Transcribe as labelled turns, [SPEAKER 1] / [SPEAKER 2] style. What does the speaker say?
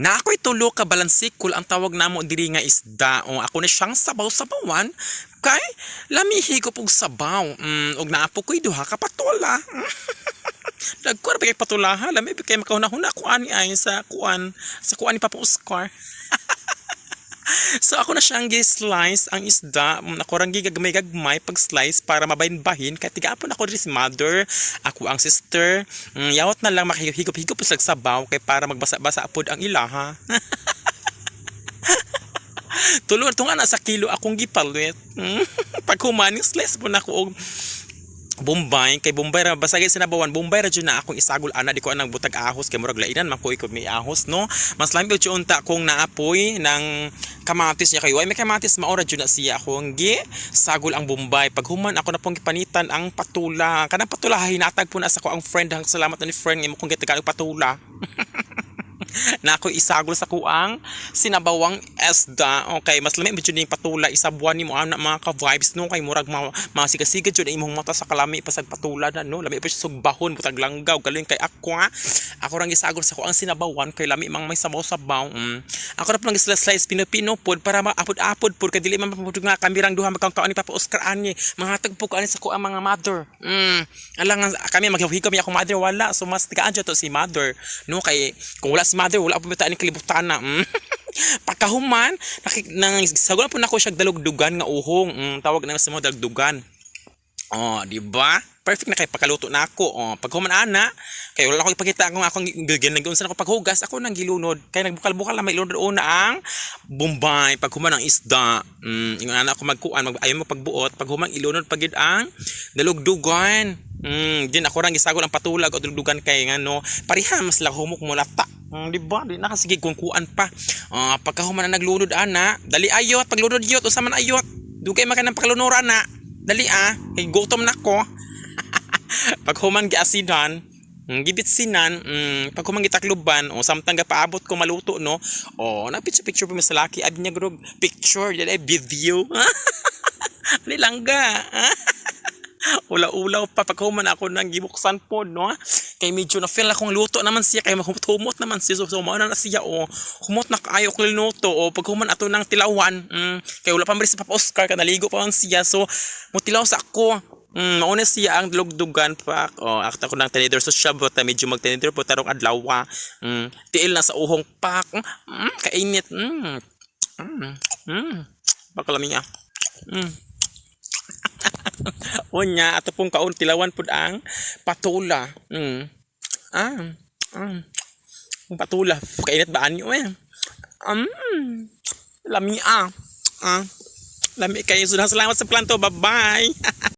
[SPEAKER 1] Na ako'y tulo ka balansikol ang tawag namo diri nga isda. O ako na siyang sabaw-sabawan kay lamihi ko pug sabaw. Og naapo ko'y duha ka patola. Dagko ra kay patula ha, lami kay makahuna-huna ko ani ay sa kuan ni Papa Oscar. So ako na siyang gi-slice ang isda. Ako rang gigagmay-gagmay pag-slice para mabahin-bahin. Kaya tigaapon ako diri si mother, ako ang sister. Yawat na lang makahigop-higop sa sabaw kay para magbasa-basa apod ang ilaha. Tulon tunga na sa kilo akong gipalit. Pag humaning slice po na ako og Bombay kay Bombay ra basagay sinabawan Bombay ra jud na akong isagol ana di ko anang butag ahos kay murag lainan man ko ikod may ahos no mas lambi jud unta kung naapoy ng kamatis niya kayo ay may kamatis maora jud na siya akong gi sagol ang Bombay pag human ako na pong gipanitan ang patula kanang patula hinatag po na sa ko ang friend hang salamat na ni friend imo kung gitagalog patula. Na ako isagol sa kuang sinabawang esda. Okay, mas lami medyo ni patula isabuan nimo ana mga ka vibes no kay murag masiga-siga jud imong mata sa kalami pasag patula na no lami pa siya sugbahon butag langgaw galing kay ako rang isagol sa kuang sinabawan kay lami mang may sabaw-sabaw. Ako ra pang slice pino-pino pod para maapod-apod pod kay dili man papud nga kamirang duha magkaon ni Papa Oscar ani mga tagpo ko ani sa kuang mga mother. Alang kami maghihikam ako mother wala so mas tigaan jud to si mother no kay kung wala si mother wala pa bitaan ni kalibutan na. Pagkahuman sagol po nako siya dalugdugan nga uhong tawag na sa mo dalugdugan. Oh, di ba? Perfect na kay pagkaluto na ako. Oh, paghuman ana kay wala ko ipakita kung akong ginagawon ako paghugas ako nang gilunod kay nagbukal-bukal na may ilunod una ang Bombay paghuman ang isda. Ingon ana ako magkuan ayo magpagbuot paghuman ilunod pagid ang dalugdugan. Din ako rang gisagol ang patulag o dalugdugan kay ngano pareha mas lahumok mo lata. Di ba? Di nakasige kung kuan pa. Pagkahuman na naglunod ana, dali ayot, paglunod yot usa man ayot. Dugay man kanang pakalunura na. Dali kay gutom na ko. Paghuman giasidan, gibitsinan, paghuman gitakluban, o samtang gapaabot ko maluto no. Nagpicture pa mi sa laki, abi niya grog picture, dili video. Ali langga. Ulaw-ulaw pa paghuman ako nang gibuksan po no kay medyo na feel akong luto naman siya kay humot naman siya so mao na siya humot na kaayo ko luto paghuman ato nang tilawan kay wala pa man si Papa Oscar ka naligo pa man siya so mutilaw sa ako mauna siya ang lugdugan pa akta ko nang tinidor so siya but medyo magtinidor po tarong adlaw tiil na sa uhong pak kainit bakalami niya Onya ato pong kaon tilawan pud ang patula. Patula kainit ba anyo lami lami kayo salamat sa planto bye bye.